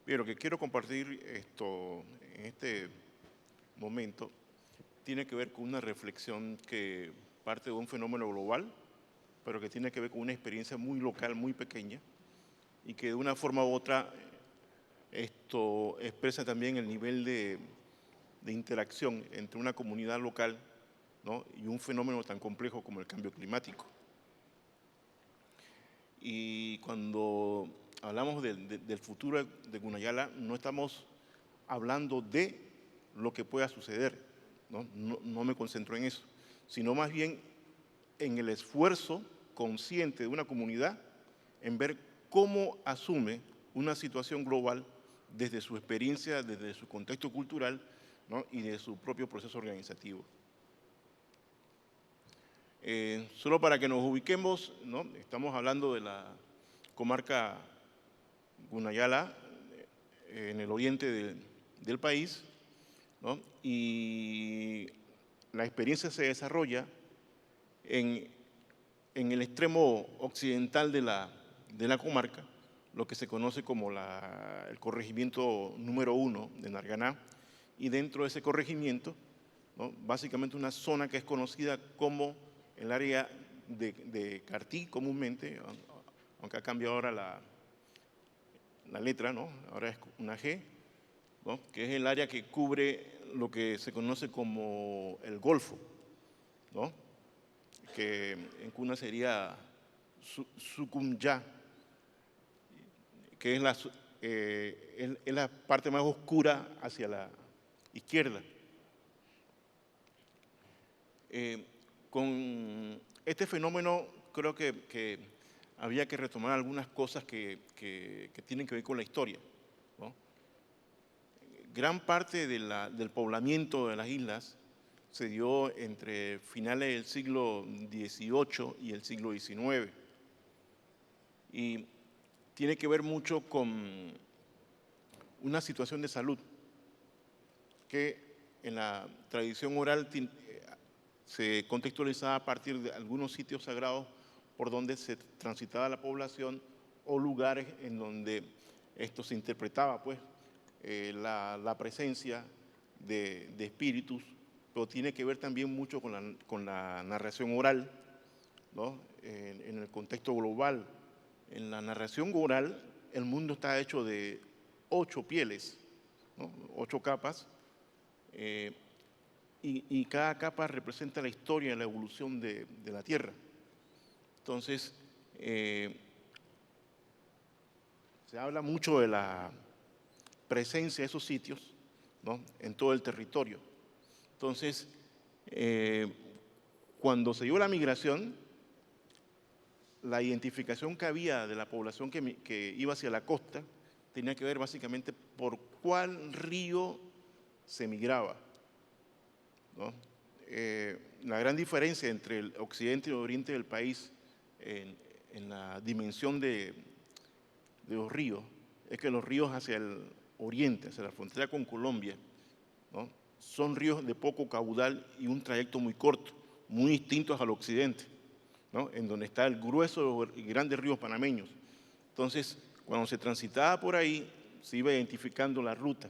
Bien, lo que quiero compartir en este momento tiene que ver con una reflexión que parte de un fenómeno global, pero que tiene que ver con una experiencia muy local, muy pequeña, y que de una forma u otra esto expresa también el nivel de interacción entre una comunidad local, ¿no?, y un fenómeno tan complejo como el cambio climático. Y cuando hablamos del futuro de Gunayala, no estamos hablando de lo que pueda suceder, ¿no? No me concentro en eso, sino más bien en el esfuerzo consciente de una comunidad en ver cómo asume una situación global desde su experiencia, desde su contexto cultural, ¿no?, y de su propio proceso organizativo. Solo para que nos ubiquemos, ¿no?, estamos hablando de la comarca Gunayala, en el oriente del país, ¿no?, y la experiencia se desarrolla en el extremo occidental de la comarca, lo que se conoce como el corregimiento número 1 de Narganá, y dentro de ese corregimiento, ¿no?, básicamente una zona que es conocida como el área de Cartí comúnmente, aunque ha cambiado ahora la letra, ¿no?, ahora es una G, ¿no?, que es el área que cubre lo que se conoce como el Golfo, ¿no?, que en cuna sería Sucumya, que es la parte más oscura hacia la izquierda. Con este fenómeno creo que había que retomar algunas cosas que tienen que ver con la historia, ¿no? Gran parte del poblamiento de las islas se dio entre finales del siglo XVIII y el siglo XIX. Y tiene que ver mucho con una situación de salud que en la tradición oral se contextualizaba a partir de algunos sitios sagrados por donde se transitaba la población o lugares en donde esto se interpretaba, pues, la presencia de espíritus, pero tiene que ver también mucho con la narración oral, ¿no?, en el contexto global. En la narración oral, el mundo está hecho de 8 pieles, ¿no?, 8 capas, y cada capa representa la historia, la evolución de la Tierra. Entonces, se habla mucho de la presencia de esos sitios, ¿no?, en todo el territorio. Entonces, cuando se dio la migración, la identificación que había de la población que iba hacia la costa tenía que ver básicamente por cuál río se migraba, ¿no? La gran diferencia entre el occidente y el oriente del país en la dimensión de los ríos es que los ríos hacia el oriente, hacia la frontera con Colombia, ¿no?, son ríos de poco caudal y un trayecto muy corto, muy distintos al occidente, ¿no?, en donde está el grueso y grandes ríos panameños. Entonces, cuando se transitaba por ahí, se iba identificando la ruta,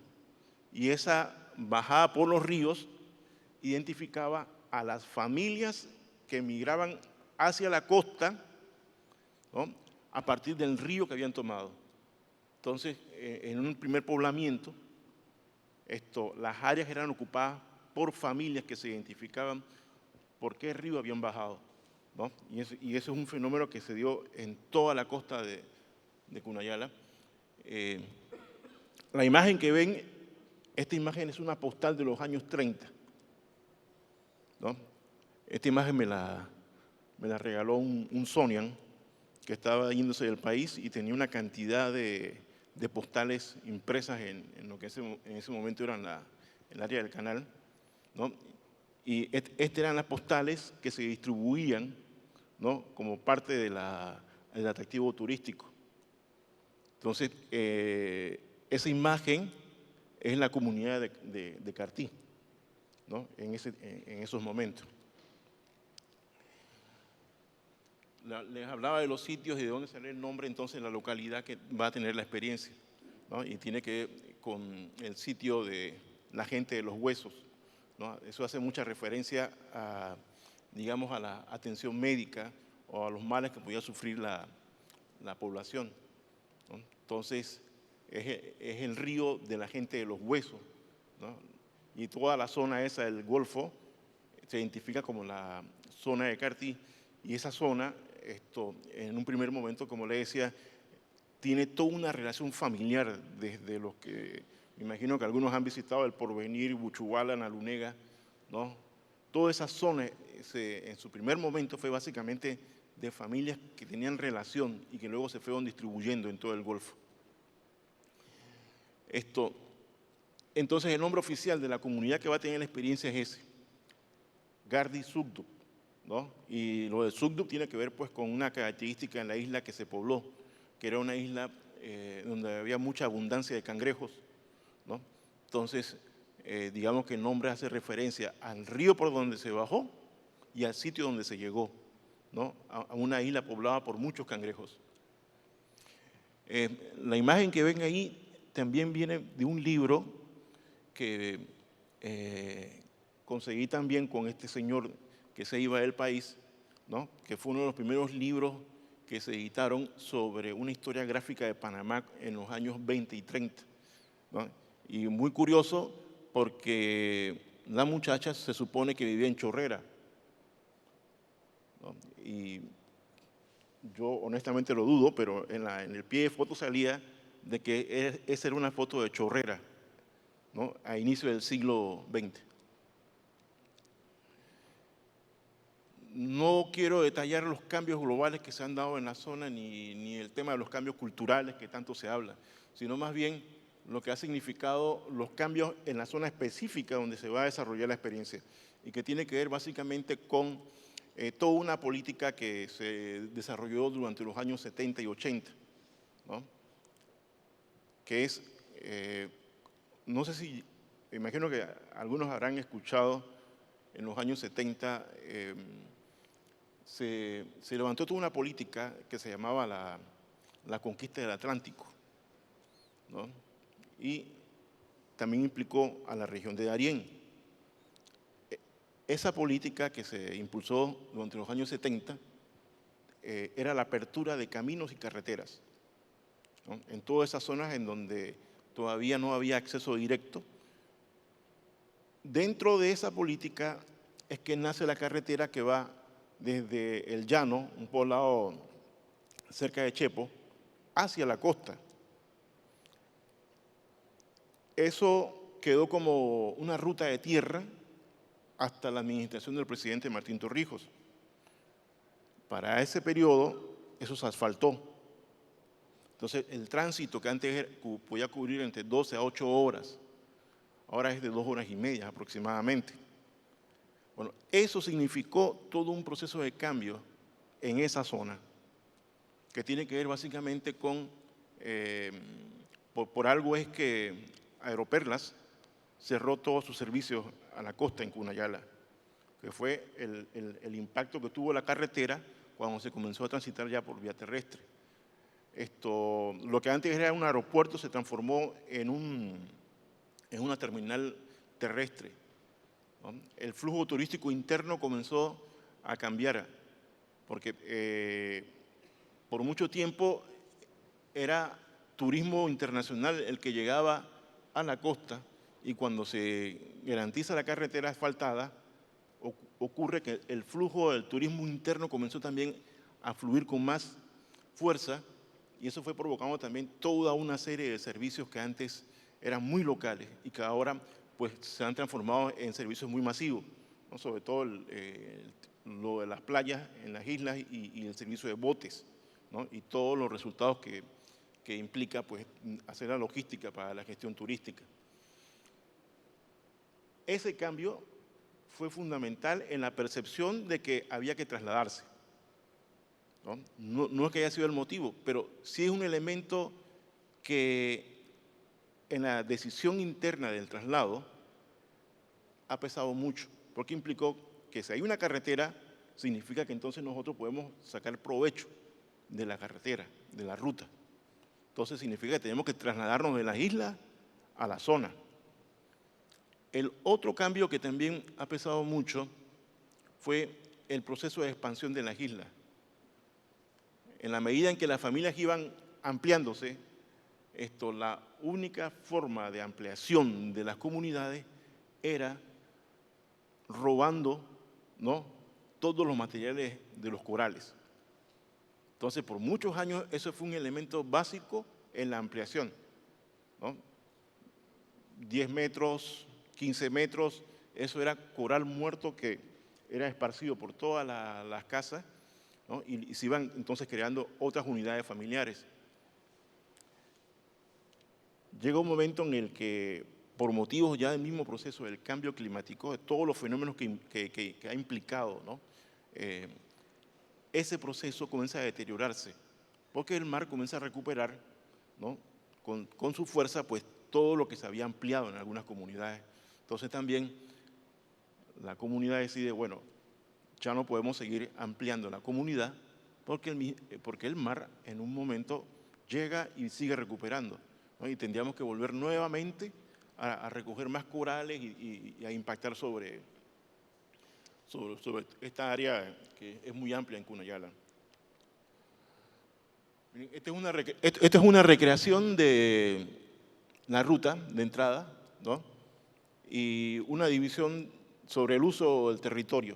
y esa bajada por los ríos identificaba a las familias que migraban hacia la costa, ¿no?, a partir del río que habían tomado. Entonces, en un primer poblamiento, las áreas eran ocupadas por familias que se identificaban por qué río habían bajado, ¿no? Y eso es un fenómeno que se dio en toda la costa de Cunayala. La imagen que ven, esta imagen es una postal de los años 30, ¿no? Esta imagen me la regaló un Sonian que estaba yéndose del país y tenía una cantidad de postales impresas en lo que en ese momento era el área del canal, ¿no? Y estas eran las postales que se distribuían, ¿no?, como parte del atractivo turístico. Entonces, esa imagen es la comunidad de Cartí, ¿no?, en esos momentos. Les hablaba de los sitios y de dónde sale el nombre, entonces la localidad que va a tener la experiencia. ¿no? Y tiene que ver con el sitio de la gente de los huesos, ¿no? Eso hace mucha referencia a, digamos, a la atención médica o a los males que podía sufrir la población, ¿no? Entonces, es el río de la gente de los huesos, ¿no? Y toda la zona esa del Golfo se identifica como la zona de Cartí, y esa zona, en un primer momento, como le decía, tiene toda una relación familiar desde los que, me imagino que algunos han visitado El Porvenir, Buchuala, Nalunega, ¿no? Toda esa zona, en su primer momento, fue básicamente de familias que tenían relación y que luego se fueron distribuyendo en todo el Golfo. Entonces, el nombre oficial de la comunidad que va a tener la experiencia es ese, Gardi Sugduk, ¿no? Y lo de Sugduk tiene que ver pues con una característica en la isla que se pobló, que era una isla donde había mucha abundancia de cangrejos, ¿no? Entonces, digamos que el nombre hace referencia al río por donde se bajó y al sitio donde se llegó, ¿no? A una isla poblada por muchos cangrejos. La imagen que ven ahí también viene de un libro que conseguí también con este señor que se iba del país, ¿no? Que fue uno de los primeros libros que se editaron sobre una historia gráfica de Panamá en los años 20 y 30, ¿no? Y muy curioso porque la muchacha se supone que vivía en Chorrera, ¿no? Y yo honestamente lo dudo, pero en el pie de foto salía de que esa era una foto de Chorrera, ¿no? A inicio del siglo XX. No quiero detallar los cambios globales que se han dado en la zona, ni el tema de los cambios culturales que tanto se habla, sino más bien lo que ha significado los cambios en la zona específica donde se va a desarrollar la experiencia, y que tiene que ver básicamente con toda una política que se desarrolló durante los años 70 y 80, ¿no? Que es, no sé si, me imagino que algunos habrán escuchado en los años 70, se levantó toda una política que se llamaba la conquista del Atlántico, ¿no? Y también implicó a la región de Darién. Esa política que se impulsó durante los años 70 era la apertura de caminos y carreteras, ¿no? En todas esas zonas en donde todavía no había acceso directo. Dentro de esa política es que nace la carretera que va desde el llano, un poblado cerca de Chepo, hacia la costa. Eso quedó como una ruta de tierra hasta la administración del presidente Martín Torrijos. Para ese periodo, eso se asfaltó. Entonces, el tránsito que antes podía cubrir entre 12 a 8 horas, ahora es de 2 horas y media aproximadamente. Bueno, eso significó todo un proceso de cambio en esa zona, que tiene que ver básicamente con, por algo es que Aeroperlas cerró todos sus servicios a la costa en Cunayala, que fue el impacto que tuvo la carretera cuando se comenzó a transitar ya por vía terrestre. Lo que antes era un aeropuerto se transformó en una terminal terrestre, ¿no? El flujo turístico interno comenzó a cambiar, porque por mucho tiempo era turismo internacional el que llegaba a la costa, y cuando se garantiza la carretera asfaltada, ocurre que el flujo del turismo interno comenzó también a fluir con más fuerza, y eso fue provocando también toda una serie de servicios que antes eran muy locales y que ahora pues, se han transformado en servicios muy masivos, ¿no? Sobre todo lo de las playas en las islas y el servicio de botes, ¿no? Y todos los resultados que implica pues, hacer la logística para la gestión turística. Ese cambio fue fundamental en la percepción de que había que trasladarse, ¿no? No es que haya sido el motivo, pero sí es un elemento que en la decisión interna del traslado ha pesado mucho, porque implicó que si hay una carretera, significa que entonces nosotros podemos sacar provecho de la carretera, de la ruta, Entonces significa que tenemos que trasladarnos de las islas a la zona. El otro cambio que también ha pesado mucho fue el proceso de expansión de las islas. En la medida en que las familias iban ampliándose, la única forma de ampliación de las comunidades era robando, ¿no?, todos los materiales de los corales. Entonces, por muchos años, eso fue un elemento básico en la ampliación, ¿no? 10 metros, 15 metros, eso era coral muerto que era esparcido por todas las casas, ¿no? Y se iban entonces creando otras unidades familiares. Llega un momento en el que, por motivos ya del mismo proceso del cambio climático, de todos los fenómenos que ha implicado, ¿no?, ese proceso comienza a deteriorarse, porque el mar comienza a recuperar, ¿no?, con su fuerza, pues, todo lo que se había ampliado en algunas comunidades. Entonces también la comunidad decide, bueno, ya no podemos seguir ampliando la comunidad porque el mar en un momento llega y sigue recuperando, ¿no? Y tendríamos que volver nuevamente a recoger más corales y a impactar sobre esta área que es muy amplia en Cunayala. Esta es una recreación de la ruta de entrada, ¿no?, y una división sobre el uso del territorio,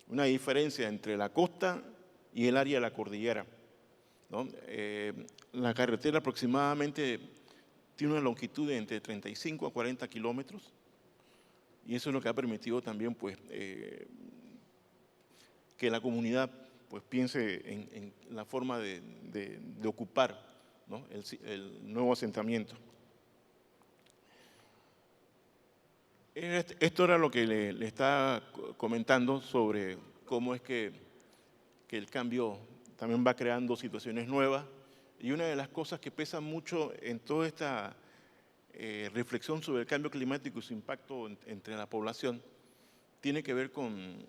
una diferencia entre la costa y el área de la cordillera, ¿no? La carretera aproximadamente tiene una longitud de entre 35 a 40 kilómetros y eso es lo que ha permitido también, pues, que la comunidad, pues, piense en la forma de ocupar, ¿no?, el nuevo asentamiento. Esto era lo que le estaba comentando sobre cómo es que el cambio también va creando situaciones nuevas. Y una de las cosas que pesa mucho en toda esta reflexión sobre el cambio climático y su impacto entre la población tiene que ver con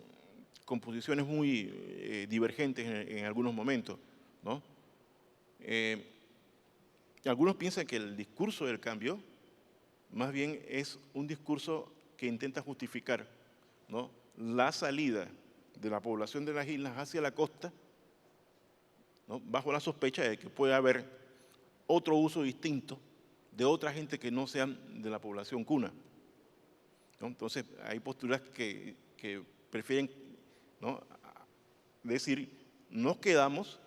posiciones muy divergentes en algunos momentos, ¿no? Algunos piensan que el discurso del cambio más bien es un discurso que intenta justificar, ¿no?, la salida de la población de las islas hacia la costa, ¿no?, bajo la sospecha de que puede haber otro uso distinto de otra gente que no sean de la población cuna, ¿no? Entonces, hay posturas que prefieren, ¿no?, decir, nos quedamos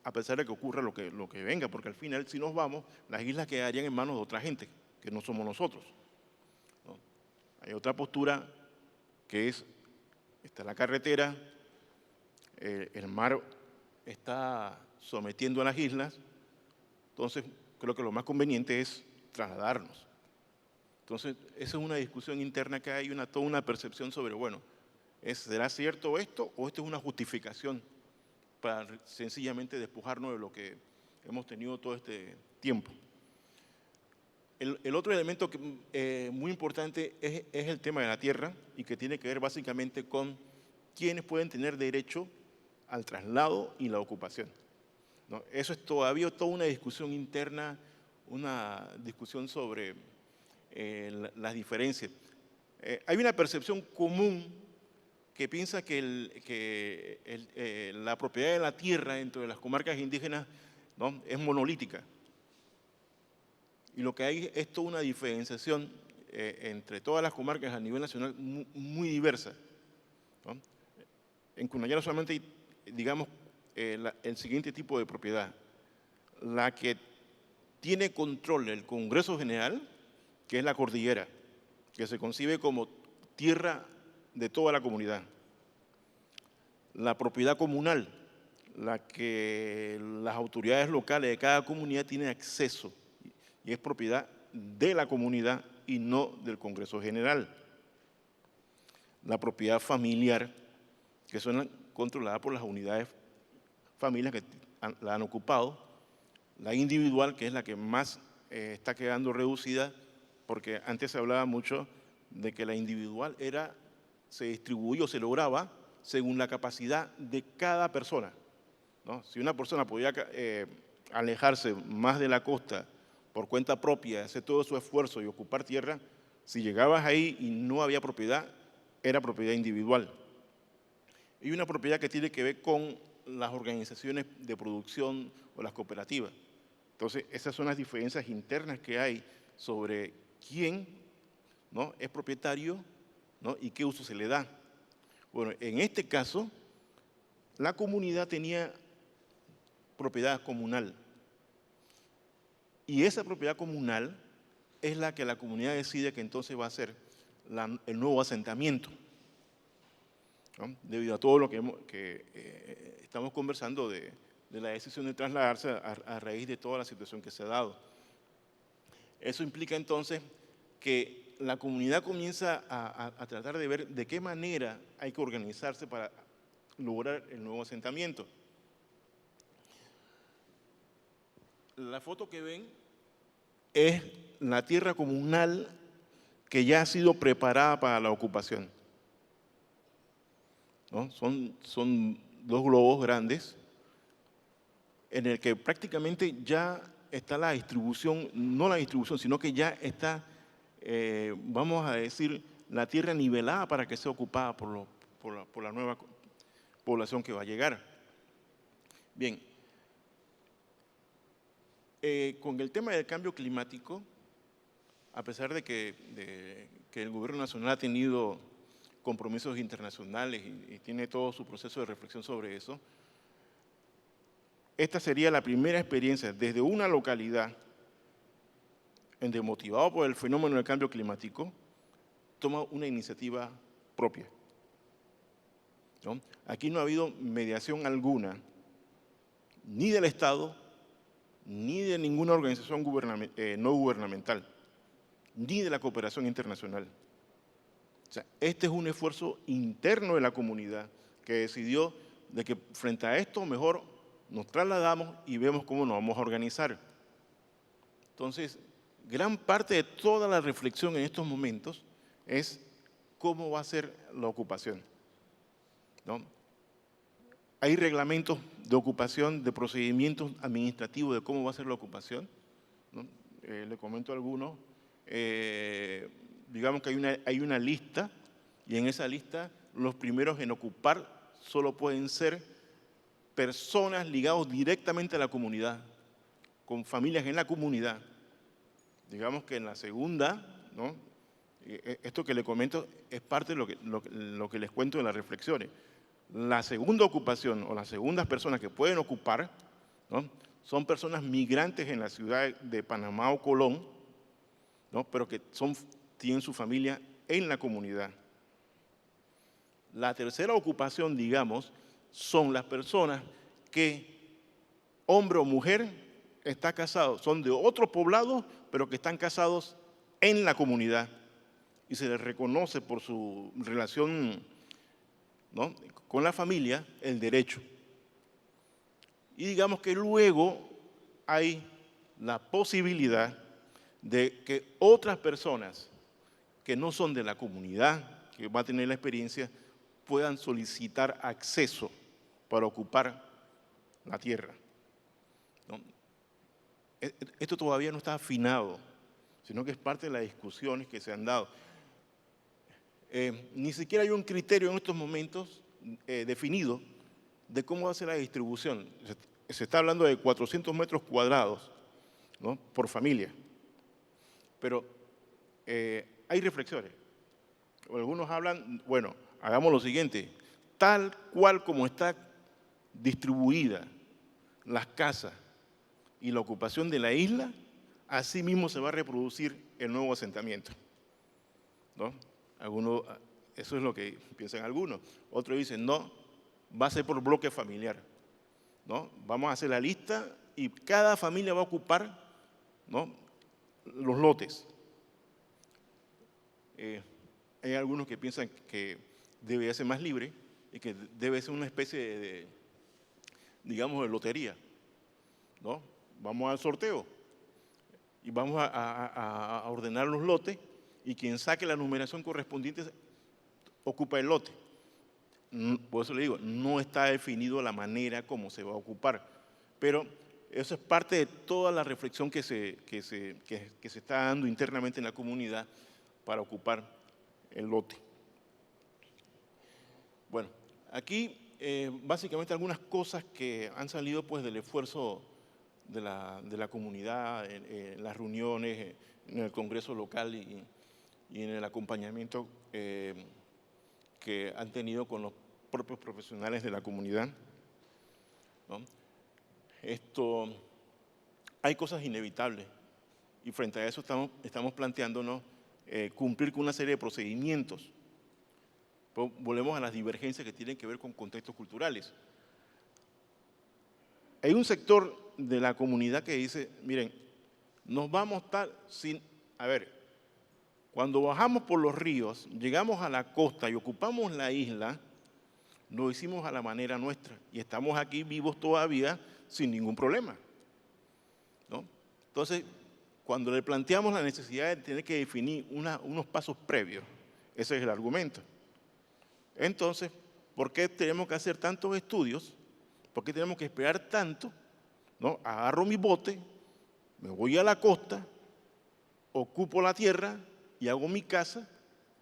a pesar de que ocurra lo que venga, porque al final, si nos vamos, las islas quedarían en manos de otra gente, que no somos nosotros, ¿no? Hay otra postura que está la carretera, el mar está sometiendo a las islas, entonces creo que lo más conveniente es trasladarnos. Entonces, esa es una discusión interna que hay, toda una percepción sobre, bueno, ¿será cierto esto o esto es una justificación para sencillamente despojarnos de lo que hemos tenido todo este tiempo? El otro elemento muy importante es el tema de la tierra y que tiene que ver básicamente con quiénes pueden tener derecho al traslado y la ocupación, ¿no? Eso es todavía toda una discusión interna, una discusión sobre las diferencias. Hay una percepción común que piensa que la propiedad de la tierra dentro de las comarcas indígenas, ¿no?, es monolítica. Y lo que hay es toda una diferenciación entre todas las comarcas a nivel nacional muy diversa, ¿no? En Cunayala solamente hay, digamos, el siguiente tipo de propiedad. La que tiene control el Congreso General, que es la cordillera, que se concibe como tierra de toda la comunidad. La propiedad comunal, la que las autoridades locales de cada comunidad tienen acceso y es propiedad de la comunidad y no del Congreso General. La propiedad familiar, que son controladas por las unidades familias que la han ocupado. La individual, que es la que más está quedando reducida, porque antes se hablaba mucho de que la individual se distribuyó o se lograba según la capacidad de cada persona, ¿no? Si una persona podía alejarse más de la costa por cuenta propia, hacer todo su esfuerzo y ocupar tierra, si llegabas ahí y no había propiedad, era propiedad individual. Y una propiedad que tiene que ver con las organizaciones de producción o las cooperativas. Entonces, esas son las diferencias internas que hay sobre quién, ¿no?, es propietario, ¿no?, y qué uso se le da. Bueno, en este caso, la comunidad tenía propiedad comunal. Y esa propiedad comunal es la que la comunidad decide que entonces va a ser el nuevo asentamiento, ¿no?, debido a todo lo que estamos conversando de la decisión de trasladarse a raíz de toda la situación que se ha dado. Eso implica entonces que la comunidad comienza a tratar de ver de qué manera hay que organizarse para lograr el nuevo asentamiento. La foto que ven es la tierra comunal que ya ha sido preparada para la ocupación, ¿no? Son dos globos grandes en el que prácticamente ya está la distribución, no la distribución, sino que ya está, vamos a decir, la tierra nivelada para que sea ocupada por la nueva población que va a llegar. Bien, con el tema del cambio climático, a pesar de que el gobierno nacional ha tenido compromisos internacionales y tiene todo su proceso de reflexión sobre eso, esta sería la primera experiencia desde una localidad en que, motivado por el fenómeno del cambio climático, toma una iniciativa propia, ¿no? Aquí no ha habido mediación alguna, ni del Estado, ni de ninguna organización no gubernamental, ni de la cooperación internacional. O sea, este es un esfuerzo interno de la comunidad que decidió de que frente a esto mejor nos trasladamos y vemos cómo nos vamos a organizar. Entonces, gran parte de toda la reflexión en estos momentos es cómo va a ser la ocupación, ¿no? Hay reglamentos de ocupación, de procedimientos administrativos de cómo va a ser la ocupación, ¿no? Le comento algunos. Digamos que hay una lista, y en esa lista los primeros en ocupar solo pueden ser personas ligadas directamente a la comunidad, con familias en la comunidad. Digamos que en la segunda, ¿no?, esto que le comento es parte de lo que les cuento en las reflexiones. La segunda ocupación o las segundas personas que pueden ocupar, ¿no?, son personas migrantes en la ciudad de Panamá o Colón, ¿no?, pero que tienen su familia en la comunidad. La tercera ocupación, digamos, son las personas que, hombre o mujer, está casado, son de otro poblado, pero que están casados en la comunidad y se les reconoce por su relación, ¿no?, con la familia el derecho. Y digamos que luego hay la posibilidad de que otras personas que no son de la comunidad, que van a tener la experiencia, puedan solicitar acceso para ocupar la tierra, ¿no? Esto todavía no está afinado, sino que es parte de las discusiones que se han dado. Ni siquiera hay un criterio en estos momentos definido de cómo va a ser la distribución. Se está hablando de 400 metros cuadrados, ¿no?, por familia. Pero hay reflexiones. Algunos hablan, bueno, hagamos lo siguiente, tal cual como está distribuida las casas y la ocupación de la isla, así mismo se va a reproducir el nuevo asentamiento, ¿no? Eso es lo que piensan algunos. Otros dicen, no, va a ser por bloque familiar, ¿no? Vamos a hacer la lista y cada familia va a ocupar, ¿no?, los lotes. Hay algunos que piensan que debería ser más libre y que debe ser una especie digamos, de lotería, ¿no? Vamos al sorteo y vamos a ordenar los lotes y quien saque la numeración correspondiente ocupa el lote. Por eso le digo, no está definido la manera como se va a ocupar, pero eso es parte de toda la reflexión que se está dando internamente en la comunidad para ocupar el lote. Bueno, aquí básicamente algunas cosas que han salido pues del esfuerzo de la comunidad, en las reuniones, en el Congreso local y en el acompañamiento que han tenido con los propios profesionales de la comunidad, ¿no? Hay cosas inevitables y frente a eso estamos planteándonos cumplir con una serie de procedimientos. Pues volvemos a las divergencias que tienen que ver con contextos culturales. Hay un sector de la comunidad que dice, miren, nos vamos a ver, cuando bajamos por los ríos, llegamos a la costa y ocupamos la isla, lo hicimos a la manera nuestra y estamos aquí vivos todavía sin ningún problema, ¿no? Entonces, cuando le planteamos la necesidad de tener que definir unos pasos previos, ese es el argumento. Entonces, ¿por qué tenemos que hacer tantos estudios? ¿Por qué tenemos que esperar tanto? ¿No? Agarro mi bote, me voy a la costa, ocupo la tierra y hago mi casa,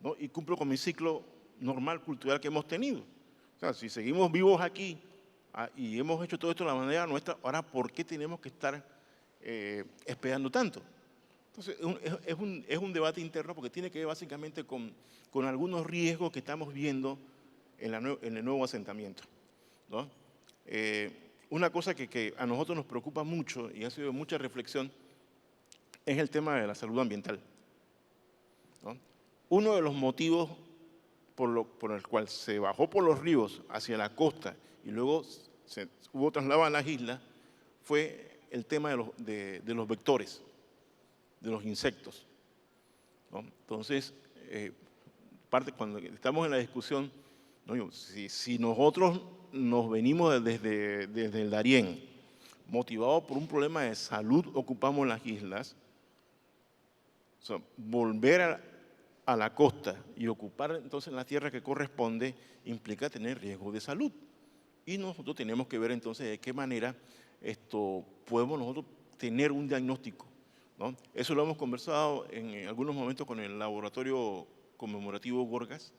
¿no? Y cumplo con mi ciclo normal cultural que hemos tenido. O sea, si seguimos vivos aquí y hemos hecho todo esto de la manera nuestra, ahora ¿por qué tenemos que estar esperando tanto? Entonces, es un debate interno porque tiene que ver básicamente con algunos riesgos que estamos viendo en el nuevo asentamiento, ¿no? Una cosa que a nosotros nos preocupa mucho y ha sido de mucha reflexión es el tema de la salud ambiental, ¿no? Uno de los motivos por el cual se bajó por los ríos hacia la costa y luego hubo traslado a las islas fue el tema de los vectores, de los insectos, ¿no? Entonces, cuando estamos en la discusión, ¿no? Si nosotros nos venimos desde el Darién, motivados por un problema de salud, ocupamos las islas, o sea, volver a la costa y ocupar entonces la tierra que corresponde implica tener riesgo de salud. Y nosotros tenemos que ver entonces de qué manera podemos nosotros tener un diagnóstico, ¿no? Eso lo hemos conversado en algunos momentos con el laboratorio conmemorativo Gorgas,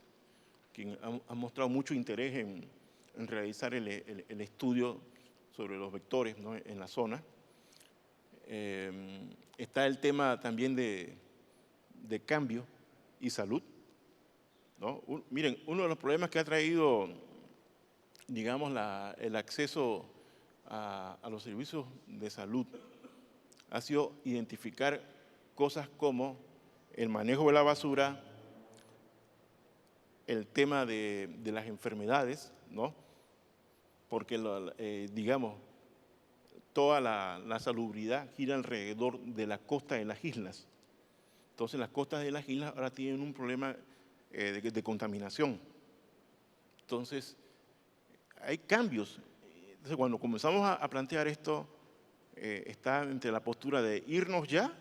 quien ha mostrado mucho interés en realizar el estudio sobre los vectores, ¿no? En la zona. Está el tema también de cambio y salud, ¿no? Miren, uno de los problemas que ha traído, digamos, el acceso a los servicios de salud ha sido identificar cosas como el manejo de la basura, el tema de las enfermedades, ¿no? Porque, digamos, toda la salubridad gira alrededor de la costa de las islas. Entonces, las costas de las islas ahora tienen un problema de contaminación. Entonces, hay cambios. Entonces, cuando comenzamos a plantear esto, está entre la postura de irnos ya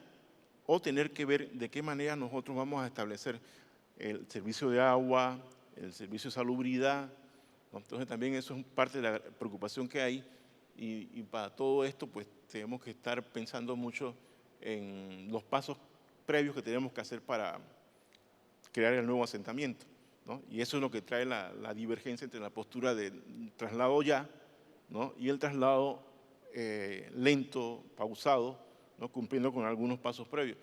o tener que ver de qué manera nosotros vamos a establecer el servicio de agua, el servicio de salubridad. Entonces también eso es parte de la preocupación que hay y para todo esto pues tenemos que estar pensando mucho en los pasos previos que tenemos que hacer para crear el nuevo asentamiento, ¿no? Y eso es lo que trae la divergencia entre la postura del traslado ya, ¿no? Y el traslado lento, pausado, ¿no? Cumpliendo con algunos pasos previos.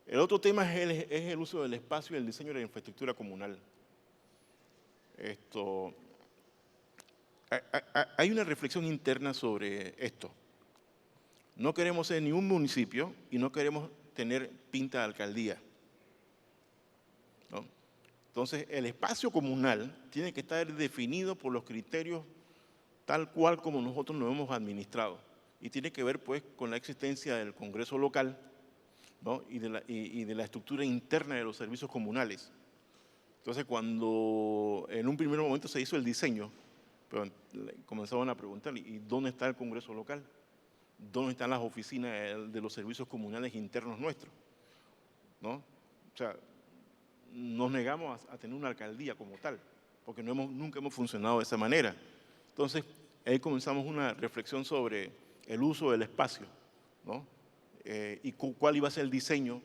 El otro tema es el uso del espacio y el diseño de la infraestructura comunal. Hay una reflexión interna sobre esto. No queremos ser ni un municipio y no queremos tener pinta de alcaldía, ¿no? Entonces, el espacio comunal tiene que estar definido por los criterios tal cual como nosotros lo hemos administrado. Y tiene que ver, pues, con la existencia del Congreso local, ¿no? y de la estructura interna de los servicios comunales. Entonces, cuando en un primer momento se hizo el diseño, pero comenzaban a preguntar, ¿y dónde está el Congreso local? ¿Dónde están las oficinas de los servicios comunales internos nuestros? ¿No? O sea, nos negamos a tener una alcaldía como tal, porque nunca hemos funcionado de esa manera. Entonces, ahí comenzamos una reflexión sobre el uso del espacio, ¿no? Y cuál iba a ser el diseño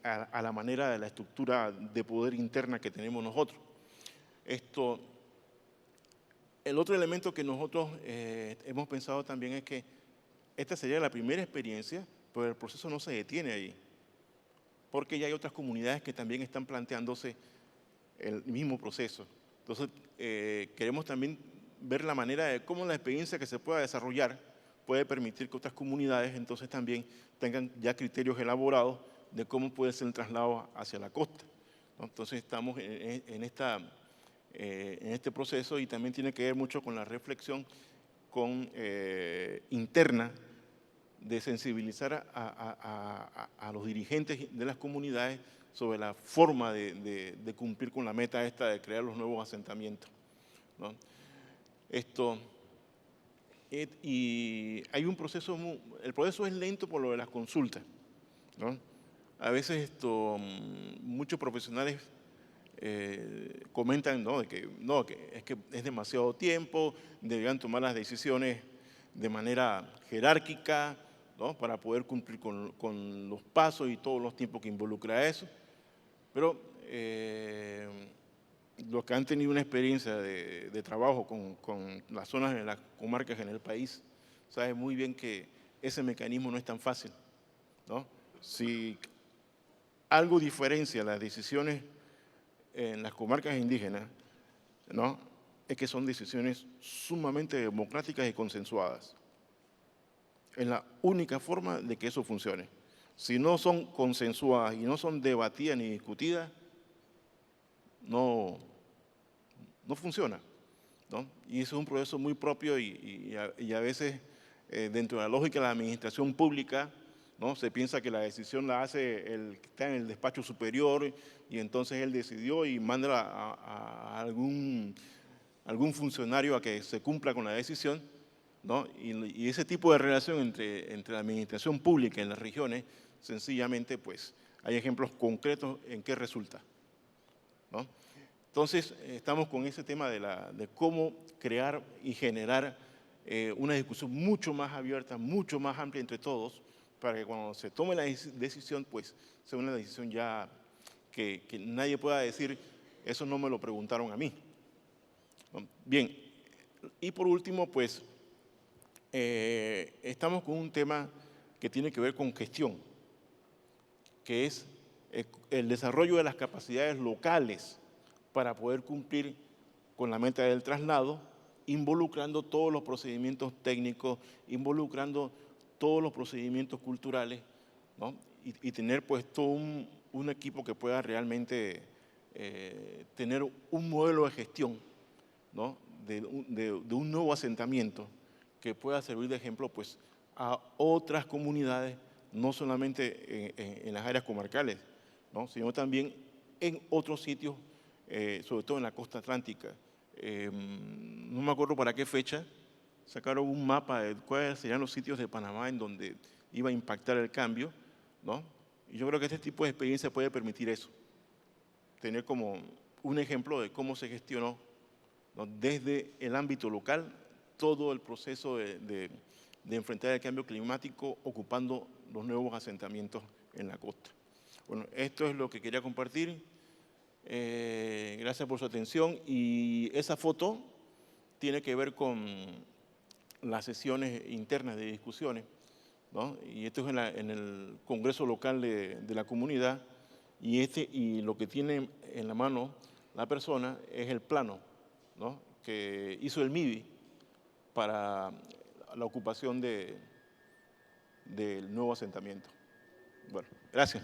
a la manera de la estructura de poder interna que tenemos nosotros. El otro elemento que nosotros hemos pensado también es que esta sería la primera experiencia, pero el proceso no se detiene ahí, porque ya hay otras comunidades que también están planteándose el mismo proceso. Entonces, queremos también ver la manera de cómo la experiencia que se pueda desarrollar puede permitir que otras comunidades entonces también tengan ya criterios elaborados de cómo puede ser el traslado hacia la costa, ¿no? Entonces, estamos en este proceso y también tiene que ver mucho con la reflexión interna de sensibilizar a los dirigentes de las comunidades sobre la forma de cumplir con la meta esta de crear los nuevos asentamientos, ¿no? Y hay un proceso, el proceso es lento por lo de las consultas, ¿no? A veces muchos profesionales comentan, ¿no?, que es que es demasiado tiempo, deberían tomar las decisiones de manera jerárquica, ¿no?, para poder cumplir con los pasos y todos los tiempos que involucra eso. Pero los que han tenido una experiencia de trabajo con las zonas de las comarcas en el país, saben muy bien que ese mecanismo no es tan fácil, ¿no? Si algo diferencia las decisiones en las comarcas indígenas, ¿no?, es que son decisiones sumamente democráticas y consensuadas. Es la única forma de que eso funcione. Si no son consensuadas y no son debatidas ni discutidas, no funciona, ¿no? Y eso es un proceso muy propio y a veces dentro de la lógica de la administración pública, ¿no?, se piensa que la decisión la hace el que está en el despacho superior y entonces él decidió y manda a algún funcionario a que se cumpla con la decisión, ¿no? Y ese tipo de relación entre la administración pública en las regiones, sencillamente, pues, hay ejemplos concretos en qué resulta, ¿no? Entonces, estamos con ese tema de cómo crear y generar una discusión mucho más abierta, mucho más amplia entre todos, para que cuando se tome la decisión, pues, sea una decisión ya que nadie pueda decir, eso no me lo preguntaron a mí, ¿no? Bien, y por último, pues, estamos con un tema que tiene que ver con gestión, que es el desarrollo de las capacidades locales para poder cumplir con la meta del traslado, involucrando todos los procedimientos técnicos, involucrando todos los procedimientos culturales, ¿no? Y tener pues todo un equipo que pueda realmente tener un modelo de gestión, ¿no?, de un nuevo asentamiento que pueda servir de ejemplo pues, a otras comunidades, no solamente en las áreas comarcales, ¿no?, sino también en otros sitios, sobre todo en la costa atlántica. No me acuerdo para qué fecha, sacaron un mapa de cuáles serían los sitios de Panamá en donde iba a impactar el cambio, ¿no? Y yo creo que este tipo de experiencia puede permitir eso, tener como un ejemplo de cómo se gestionó, ¿no?, desde el ámbito local todo el proceso de enfrentar el cambio climático ocupando los nuevos asentamientos en la costa. Bueno, esto es lo que quería compartir. Gracias por su atención. Y esa foto tiene que ver con las sesiones internas de discusiones, ¿no? Y esto es en el Congreso Local de la comunidad y lo que tiene en la mano la persona es el plano, ¿no?, que hizo el MIBI para la ocupación del nuevo asentamiento. Bueno, gracias.